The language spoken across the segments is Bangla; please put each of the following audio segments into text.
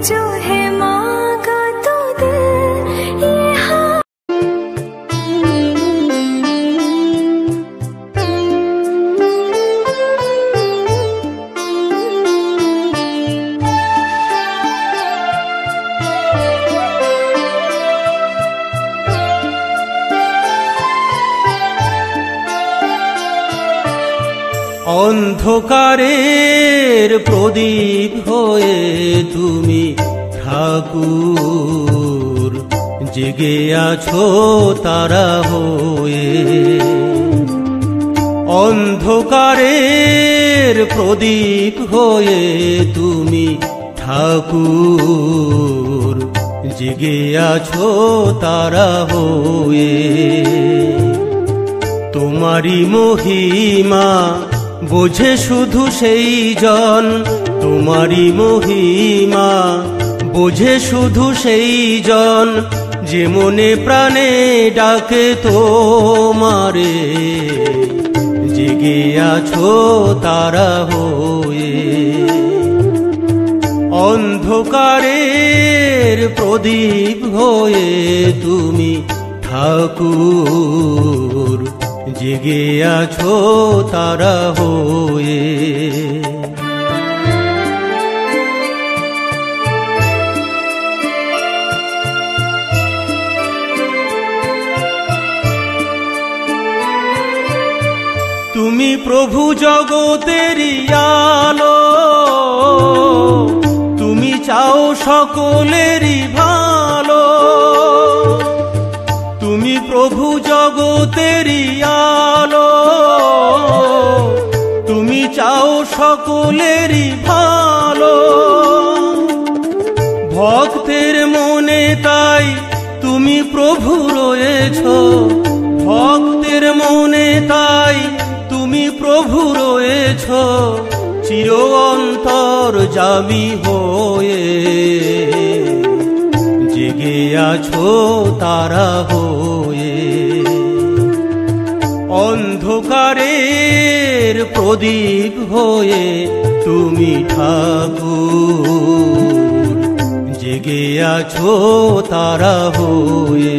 जो है मांगा तो दिल ये অন্ধকারের প্রদীপ হয়ে তুমি ঠাকুর, জেগে আছো তারা হয়ে। অন্ধকারের প্রদীপ হয়ে তুমি ঠাকুর, জেগে আছো তারা হয়ে। তোমারি মহিমা বোঝে শুধু সেই জন, তোমারি মহিমা বোঝে শুধু সেই জন, যে মনে প্রাণে ডাকে তোমারে, জেগে আছো তারা হয়ে। অন্ধকারের প্রদীপ হয়ে তুমি ঠাকুর, জেগে আছো তারা হয়ে। তুমি প্রভু জগতেরই আলো, তুমি চাও সকলেরই ভালো। তুমি প্রভু জগতেরই আলো, তুমি চাও সকলেরই ভালো। ভক্তের মনে তাই তুমি প্রভু রয়েছ, ভক্তের মনে তাই তুমি প্রভু রয়েছ, চির অন্তর্যামী হয়ে, জেগে আছো তারা হয়ে। অন্ধকারের প্রদীপ হয়ে তুমি ঠাকুর, জেগে আছো তারা হয়ে।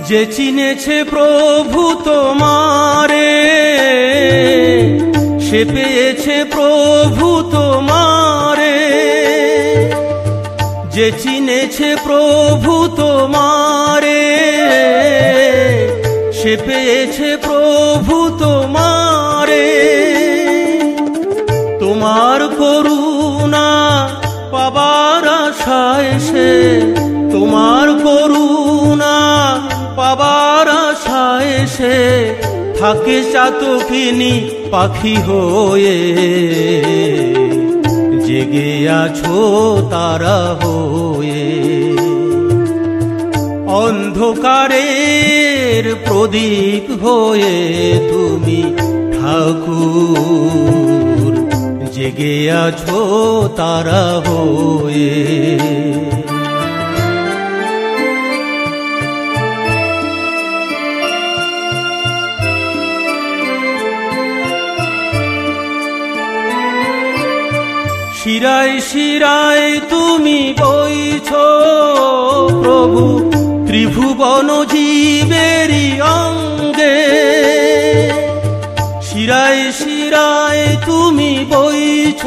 যে চিনেছে প্রভু তোমারে, সে পেয়েছে প্রভু তোমারে। যে চিনেছে প্রভু তোমারে, সে পেয়েছে প্রভু তোমারে। তোমার করুণা পাবার আশায় সে, তোমার করুণা পাবার আশায় সে, থাকে চাতকিনী পাখি হয়ে, জেগে আছো তারা হয়ে। অন্ধকারের প্রদীপ হয়ে তুমি ঠাকুর, জেগে আছো তারা হয়ে। শিরায় শিরায় তুমি বইছ প্রভু, ত্রিভুবন জীবেরই অঙ্গে। শিরায় শিরায় তুমি বইছ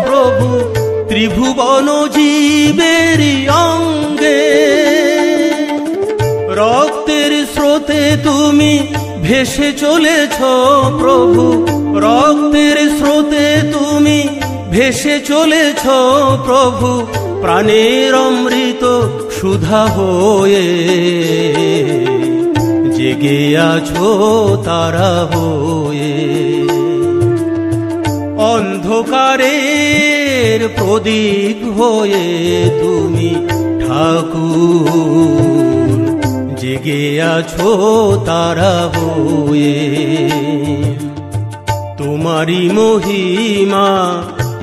প্রভু, ত্রিভুবন জীবেরই অঙ্গে। রক্তের স্রোতে তুমি ভেসে চলেছ প্রভু, রক্তের স্রোতে তুমি ভেসে চলেছ প্রভু, প্রাণের অমৃত সুধা হয়ে, জেগে আছো তারা হয়ে। অন্ধকারের প্রদীপ হয়ে তুমি ঠাকুর, জেগে আছো তারা হয়ে। তোমারি মহিমা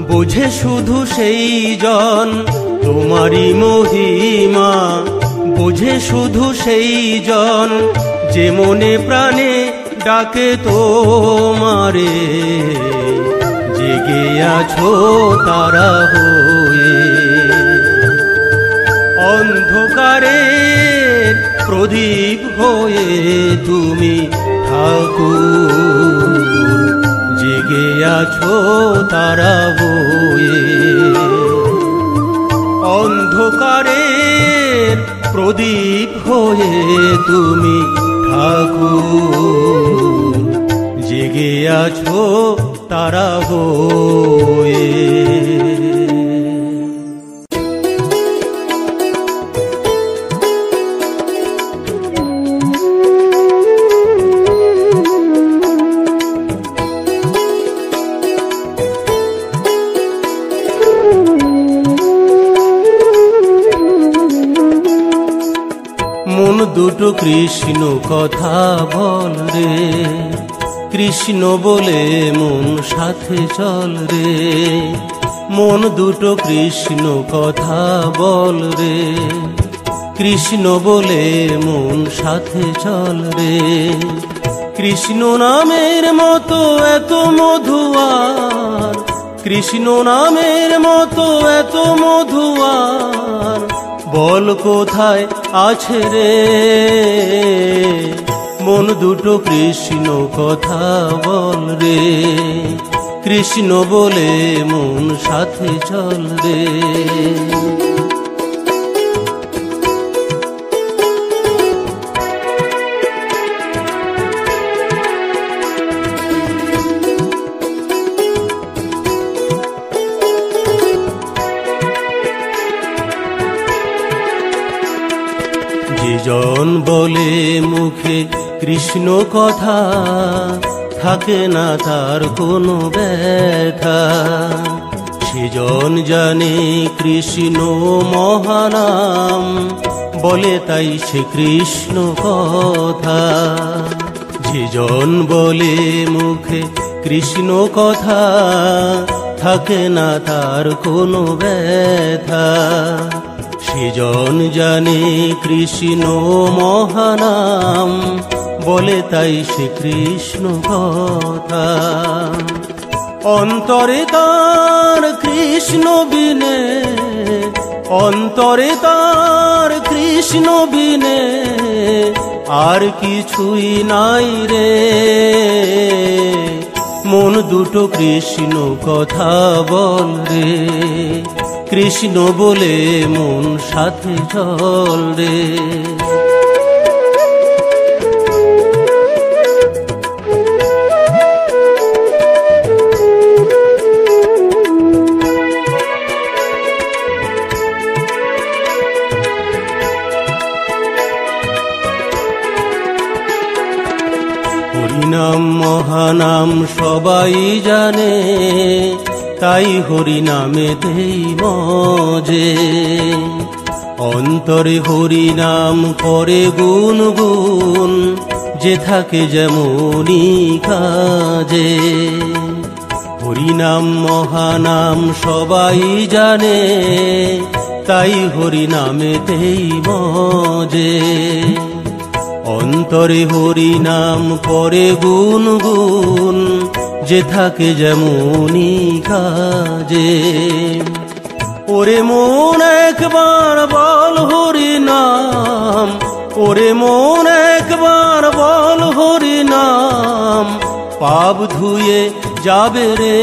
বোঝে শুধু সেই জন, তোমারি মহিমা বোঝে শুধু সেই জন যে মনে প্রাণে ডাকে তোমারে, জেগে আছো তারা হয়ে। অন্ধকারের প্রদীপ হয়ে তুমি ঠাকুর, জেগে আছো তারা হয়ে। অন্ধকারের প্রদীপ হয়ে তুমি ঠাকুর, জেগে আছো তারা হয়ে। মন দুটো কৃষ্ণ কথা বল রে, কৃষ্ণ বলে মন সাথে চল রে। মন দুটো কৃষ্ণ কথা বল রে, কৃষ্ণ বলে মন সাথে চল রে। কৃষ্ণ নামের মতো এত মধুয়ার, কৃষ্ণ নামের মতো এত মধুয়ার, বল কোথায় আছে রে। মন দুটো কৃষ্ণ কথা বল রে, কৃষ্ণ বলে মন সাথে চল রে। যেজন বলে মুখে কৃষ্ণ কথা, থাকে না তার কোনো ব্যথা। সেজন জানে কৃষ্ণ মহানাম, বলে তাই সে কৃষ্ণ কথা। যেজন বলে মুখে কৃষ্ণ কথা, থাকে না তার কোনো ব্যথা। সেজন জানে কৃষ্ণ মহানাম, বলে তাই সে কৃষ্ণ কথা। অন্তরে তার কৃষ্ণ বিনে, অন্তরে তার কৃষ্ণ বিনে আর কিছুই নাই রে। মন দুটো কৃষ্ণ কথা বল রে, কৃষ্ণ বলে মন সাথে চল রে। হরিনাম মহানাম সবাই জানে, তাই হরিনামেতেই মজে। অন্তরে হরিনাম করে গুনগুন, যে থাকে যেমনি কাজে। হরিনাম মহানাম সবাই জানে, তাই হরিনামেতেই মজে। অন্তরে হরিনাম করে গুনগুন, যে থাকে যেমনি কাজে। ওরে মন একবার বল হরিনাম, ওরে মন একবার বল হরিনাম, পাপ ধুয়ে যাবে রে।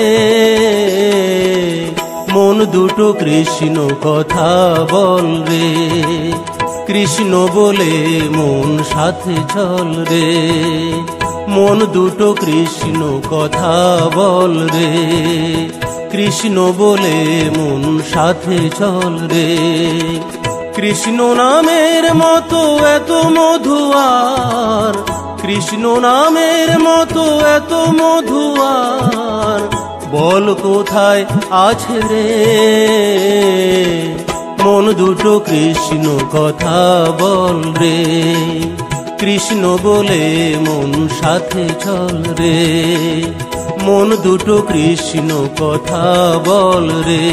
মন দুটো কৃষ্ণ কথা বল রে, কৃষ্ণ বলে মন সাথে চল রে। মন দুটো কৃষ্ণ কথা বল রে, কৃষ্ণ বলে মন সাথে চল রে। কৃষ্ণ নামের মতো এত মধুয়ার, কৃষ্ণ নামের মতো এত মধুয়ার, বল কোথায় আছে রে। মন দুটো কৃষ্ণ কথা বল রে, কৃষ্ণ বলে মন সাথে চল রে। মন দুটো কৃষ্ণ কথা বল রে,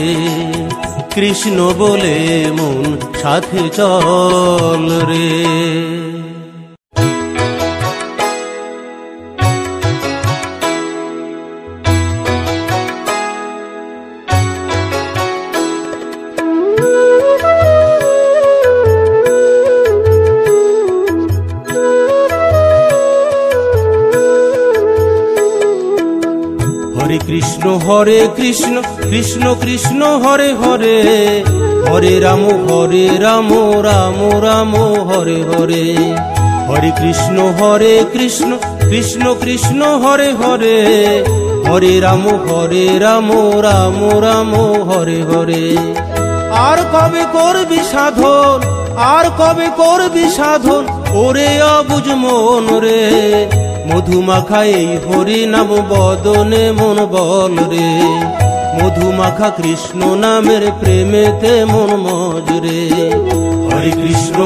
কৃষ্ণ বলে মন সাথে চল রে। হরে কৃষ্ণ কৃষ্ণ কৃষ্ণ হরে হরে, হরে রাম রাম রাম হরে হরে। হরে কৃষ্ণ কৃষ্ণ কৃষ্ণ হরে হরে, হরে রাম রাম রাম হরে হরে। আর কবে করবি সাধন, আর কবে করবি সাধন, ওরে অবুঝ মন রে। মধুমাখা এই হরি নাম বদনে মন বল রে। মধুমাখা কৃষ্ণ নামের প্রেমেতে মন মজ রে। হরে কৃষ্ণ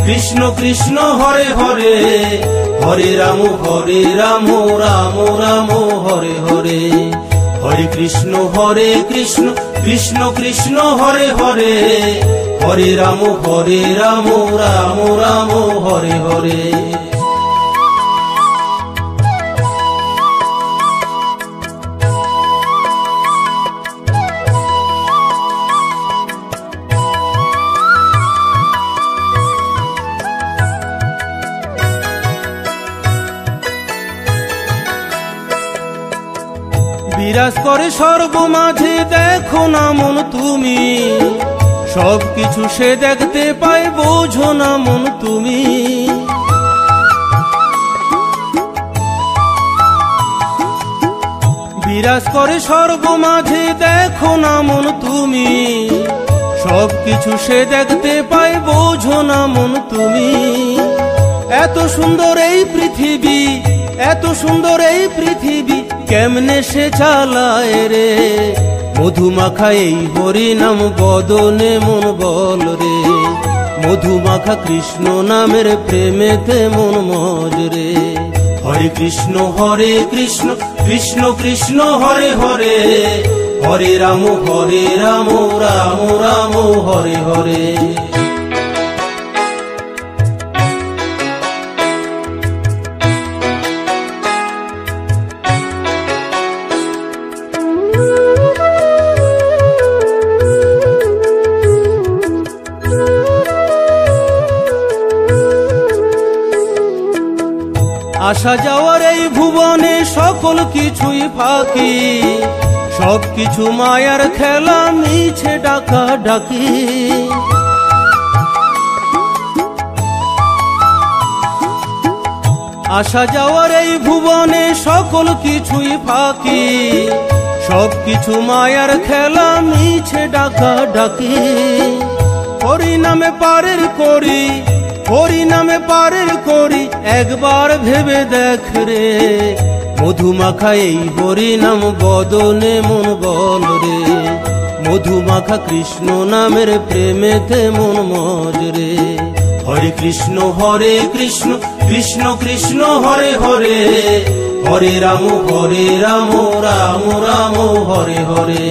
কৃষ্ণ কৃষ্ণ হরে হরে, হরে রাম রাম রাম হরে হরে। হরে কৃষ্ণ কৃষ্ণ কৃষ্ণ হরে হরে, হরে রাম রাম রাম হরে হরে। বিরাজ করে সর্বমাঝে দেখো না মন তুমি, সবকিছু সে দেখতে পায় বোঝো না মন তুমি। বিরাজ করে সর্বমাঝে দেখো না মন তুমি, সবকিছু সে দেখতে পায় বোঝো না মন তুমি। এত সুন্দর এই পৃথিবী, এত সুন্দর এই পৃথিবী, কেমনে সে চালায় রে। মধুমাখা এই হরি নাম বদনে মন বল রে। মধুমাখা কৃষ্ণ নামের প্রেমেতে মন মজ রে। হরে কৃষ্ণ কৃষ্ণ কৃষ্ণ হরে হরে, হরে রাম রাম রাম হরে হরে। আসা যাওয়ার এই ভুবনে সকল কিছুই ফাঁকি, সবকিছু মায়ার খেলা মিছে ডাকা ডাকি। আসা যাওয়ার এই ভুবনে সকল কিছুই ফাঁকি, সবকিছু মায়ার খেলা মিছে ডাকা ডাকি। হরি নামে পারের করি, হরি নামে পারের করি, একবার ভেবে দেখ রে। মধুমাখা এই হরি নাম বদনে মন বল রে। মধুমাখা কৃষ্ণ নামের প্রেমেতে মন মজ রে। হরে কৃষ্ণ কৃষ্ণ কৃষ্ণ হরে হরে, হরে রাম রাম রাম হরে হরে।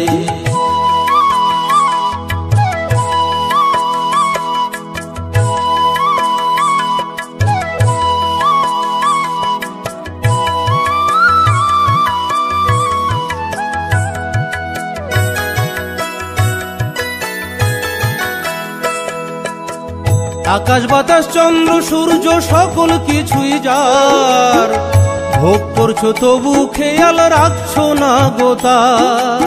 আকাশ বাতাস চন্দ্র সূর্য সকল কিছুই যার, ভোগ করছো তবু খেয়াল রাখছো না গোতার।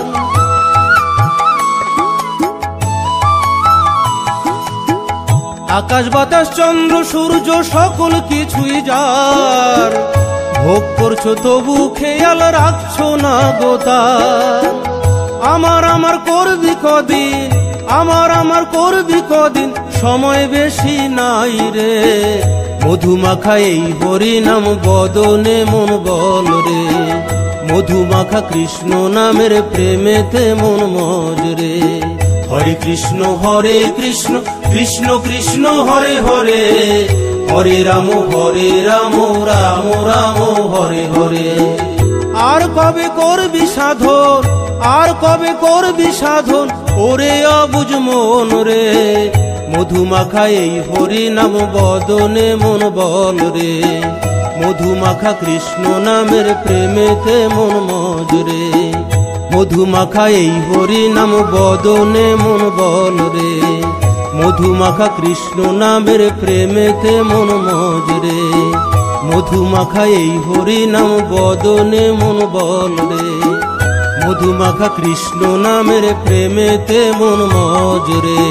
আকাশ বাতাস চন্দ্র সূর্য সকল কিছুই যার, ভোগ করছো তবু খেয়াল রাখছো না গোতার। আমার আমার করবি কদিন, আমার আমার করবি কদিন, সময় বেশি নাই রে। মধুমাখা এই হরি নাম বদনে মন বল রে। মধুমাখা কৃষ্ণ নামের প্রেমেতে মন মজ রে। হরে কৃষ্ণ কৃষ্ণ কৃষ্ণ হরে হরে, হরে রাম রাম রাম হরে হরে। আর কবে করবি সাধন, আর কবে করবি সাধন ওরে অবুঝ মন রে, মধুমাখা এই হরি নাম বদনে মন বল রে, মধুমাখা কৃষ্ণ নামের প্রেমেতে মন মজ রে, মধুমাখা এই হরি নাম বদনে মন বল রে, মধুমাখা কৃষ্ণ নামের প্রেমেতে মন মজ রে, মধুমাখা এই হরি নাম বদনে মন বল রে, মধুমাখা কৃষ্ণ নামের প্রেমেতে মন মজ রে।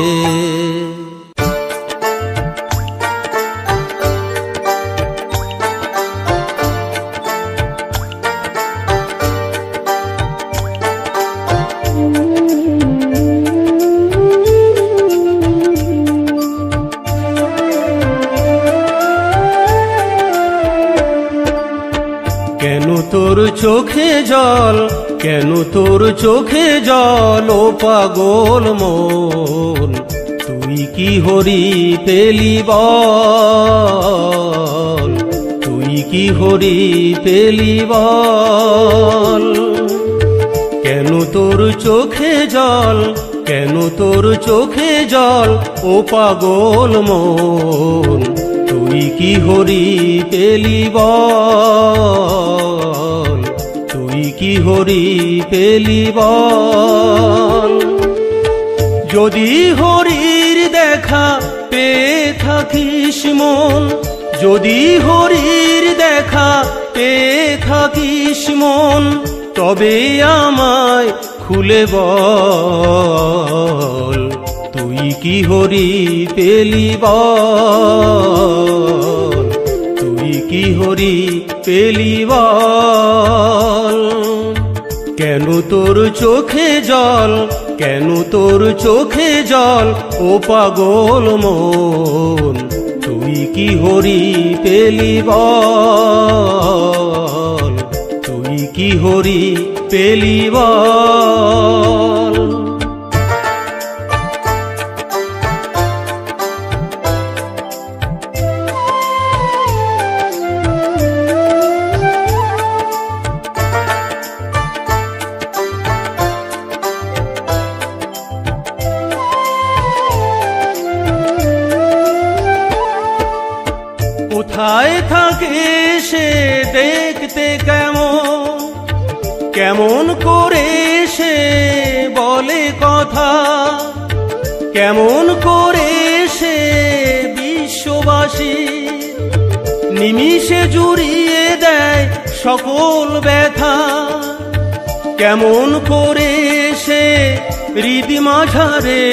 কেন তোর চোখে জল, কেন তোর চোখে জল ও পাগল মন, তুই কি হরি পেলি বল, তুই কি হরি পেলি বল। কেন তোর চোখে জল, কেন তোর চোখে জল ও পাগল মন, তুই কি হরি পেলি বল, তুই কি হরি পেলি বল। যদি হরির দেখা পেয়ে থাকিস মন, যদি হরির দেখা পেয়ে থাকিস মন, তবে আমায় খুলে বল, তুই কি হরি পেলি বল, তুই কি হরি পেলি বল। কেন তোর চোখে জল, কেন তোর চোখে জল ও পাগল মন, তুই কি হরি পেলি বল, তুই কি হরি পেলি বল। কোথায় থাকে সে দেখতে কেমন, কেমন করে সে বলে কথা, কেমন করে সে বিশ্ববাসী নিমিষে জুড়িয়ে দেয় সকল ব্যথা, কেমন করে সে হৃদি মাঝারে,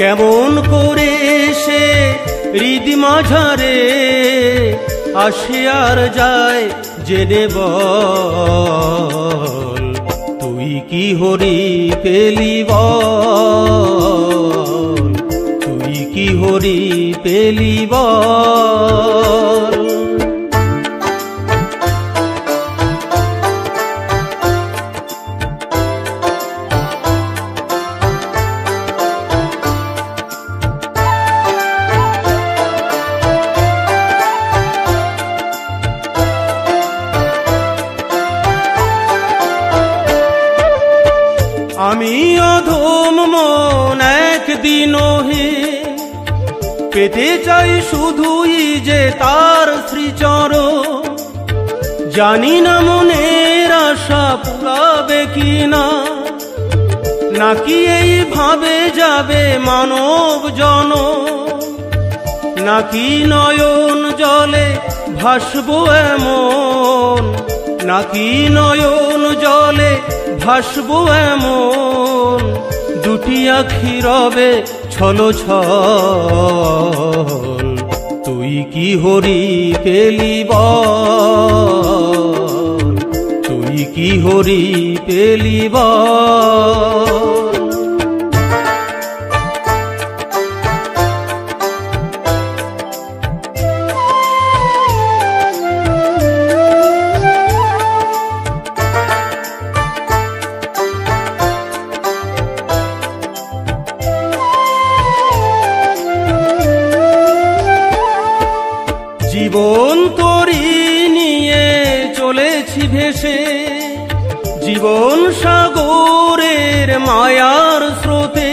কেমন করে সে হৃদি মাঝারে আসে আর যায় জেনে বল, তুই কি হরি পেলি বল, তুই কি হরি পেলি বল। আমি অধম মন একদিনও হে পেতে চাই শুধুই যে তার শ্রীচরণ, জানি না মনের আশা পুরাবে কিনা, নাকি এইভাবে যাবে মানব জনম, নাকি নয়ন জলে ভাসবো এমন, নাকি নয়ন জলে ভাসবো এমন, দুটি আখি রবে ছলো ছল, তুই কি হরি পেলি বল, তুই কি হরি পেলি বল। জীবন তরি নিয়ে চলেছি ভেসে, জীবন সাগরের মায়ার স্রোতে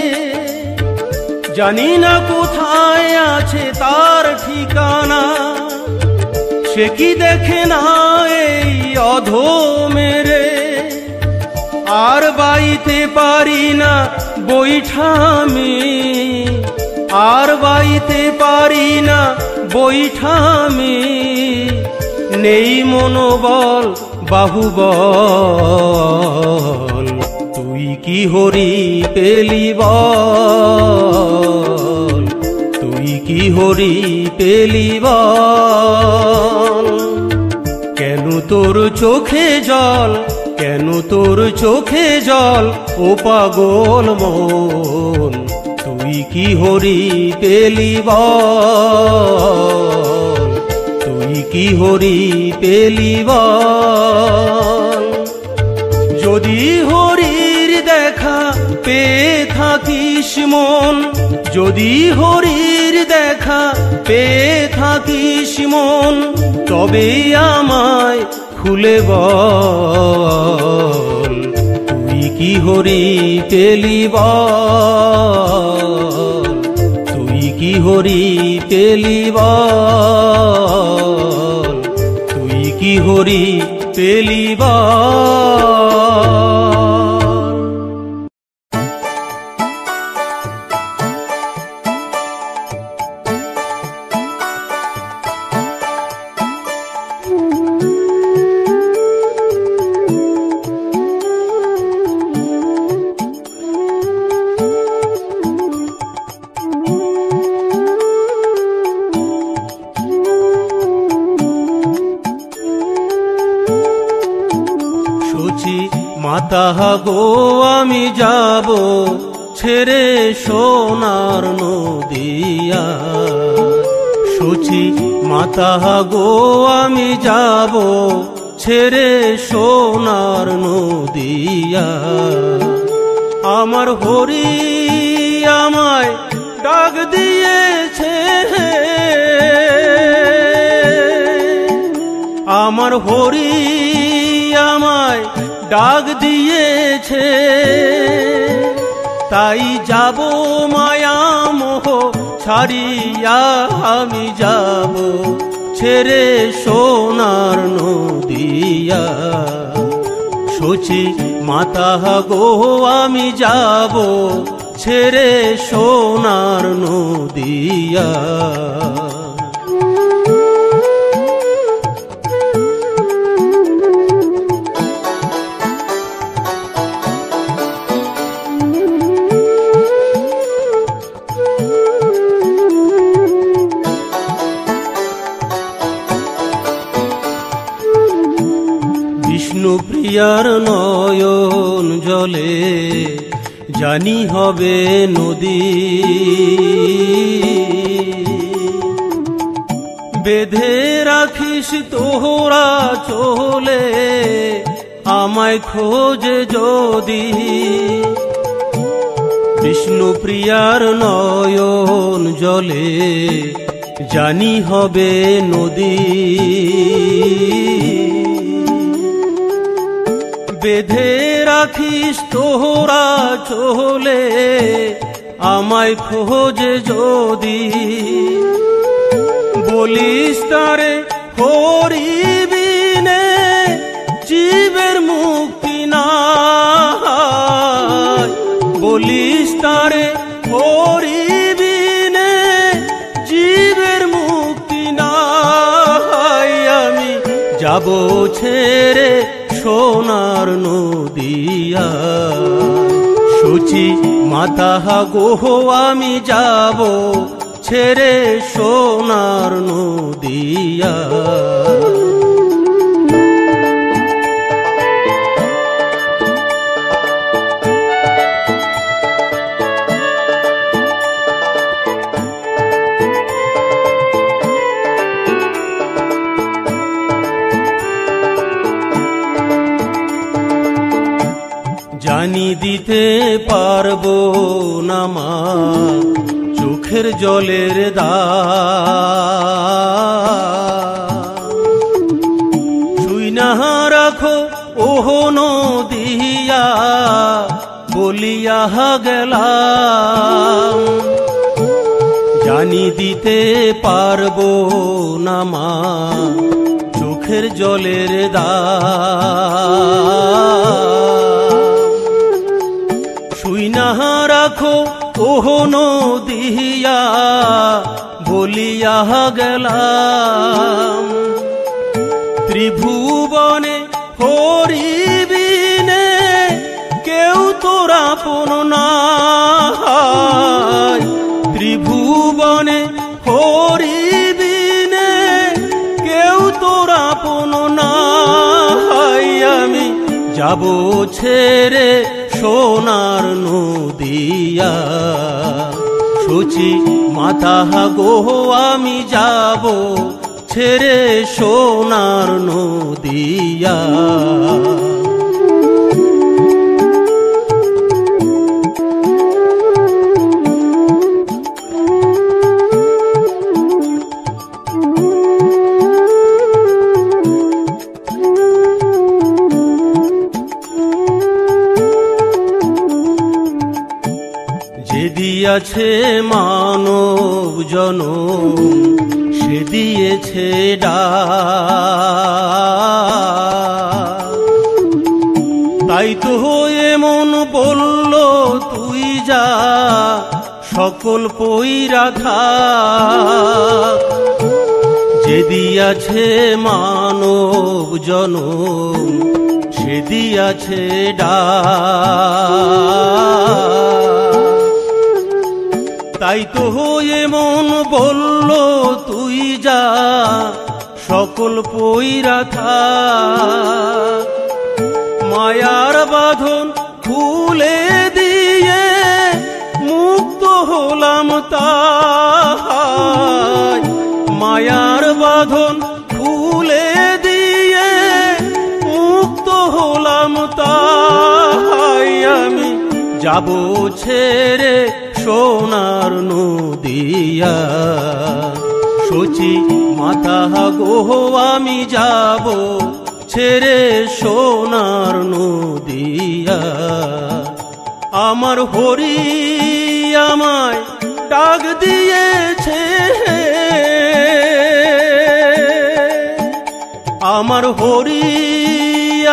জানি না কোথায় আছে তার ঠিকানা, সে কি দেখে না এই অধমেরে, আর বাইতে পারি না বৈঠামি, আর বাইতে পারি না বৈঠামি, নেই মনোবল বাহুবল, তুই কি হরি পেলি বল, তুই কি হরি পেলি বল। কেন তোর চোখে জল, কেন তোর চোখে জল ও পাগল মন, তুই কি হরি পেলি বল, তুই কি হরি পেলি বল। যদি হরির দেখা পেয়ে থাকিস মন, যদি হরির দেখা পেয়ে থাকিস মন, তবে আমায় খুলে বল, তুই কি হরি পেলি বল, তুই কি হরি পেলি বল, তুই কি হরি পেলি বল। মাতা গো আমি যাব ছেড়ে সোনার নদিয়া, সূচি মাতা গো আমি যাব ছেড়ে সোনার নদিয়া। আমার হরি আমায় ডাক দিয়েছে, আমার হরি আমায় ডাক দিয়েছে, তাই যাব মায়া মোহ ছাড়িয়া, আমি যাব ছেড়ে সোনার নদিয়া। সূচি মাতা গো আমি যাব ছেড়ে সোনার নদিয়া। বিষ্ণুপ্রিয়ার নয়ন জলে জানি হবে নদী, বেঁধে রাখিস তোরা চলে আমায় খোঁজে যদি। বিষ্ণুপ্রিয়ার নয়ন জলে জানি হবে নদী, বেঁধে রাখিস তোরা চলে আমায় খোঁজে যদি। বলিস তারে হরি বিনে জীবের মুক্তি নাই, বলিস তারে হরি বিনে জীবের মুক্তি নাই। আমি যাব ছেড়ে সোনার নদিয়া, সূচি মাতা গো আমি যাব ছেড়ে সোনার নদিয়া। জানি দিতে পারবো না মা চোখের জলের দাগ, শুই না রাখো ওহ নদী দিয়া বলিয়া গেলাম, জানি দিতে পারবো না মা চোখের জলের দাম। শুই না রাখো ওহ নদিয়া বলিয়া গেলাম, ত্রিভুবনে হরিবিনে কেউ তোর আপন নাই, ত্রিভুবনে হরিবিনে কেউ তোর আপন নাই। আমি যাব ছেড়ে সোনার নদিয়া, সূচি মাতা গো আমি যাব ছেড়ে সোনার নদিয়া। যে দিয়াছে মানব জনম সে দিয়েছে ডাক, তাই তো এমন বলল তুই যা সকল পইরা থাক। যে দিয়াছে মানব জনম সে দিয়াছে ডাক, তাই তো এমন বলল তুই যা সকল পইরা থাক। মায়ার বাঁধন খুলে দিয়ে মুক্ত হলাম তাই, মায়ার বাঁধন খুলে দিয়ে মুক্ত হলাম তাই। আমি যাব ছেড়ে সোনার নদিয়া, সূচি মাতা গো আমি যাব ছেড়ে সোনার নদিয়া। আমার হরি আমায় ডাক দিয়েছে, আমার হরি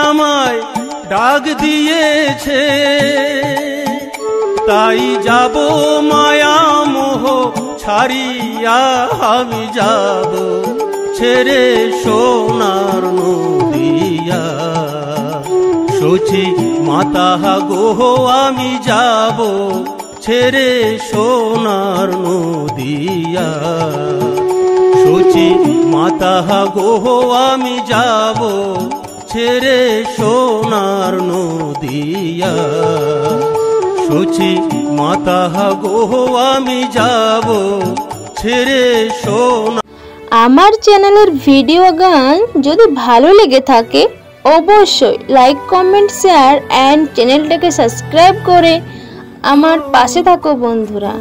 আমায় ডাক দিয়েছে, তাই যাব মায়া মোহ ছাড়িয়া আমি যাব ছেড়ে সোনার নদিয়া। সূচি মাতা গো আমি যাব ছেড়ে সোনার নদিয়া, সূচি মাতা গো আমি যাব ছেড়ে সোনার নদিয়া, সূচি মাতা গো আমি যাব ছেড়ে সোনা। আমার চ্যানেলের ভিডিও গান যদি ভালো লেগে থাকে অবশ্যই লাইক কমেন্ট শেয়ার এন্ড চ্যানেলটাকে সাবস্ক্রাইব করে আমার পাশে থাকো বন্ধুরা।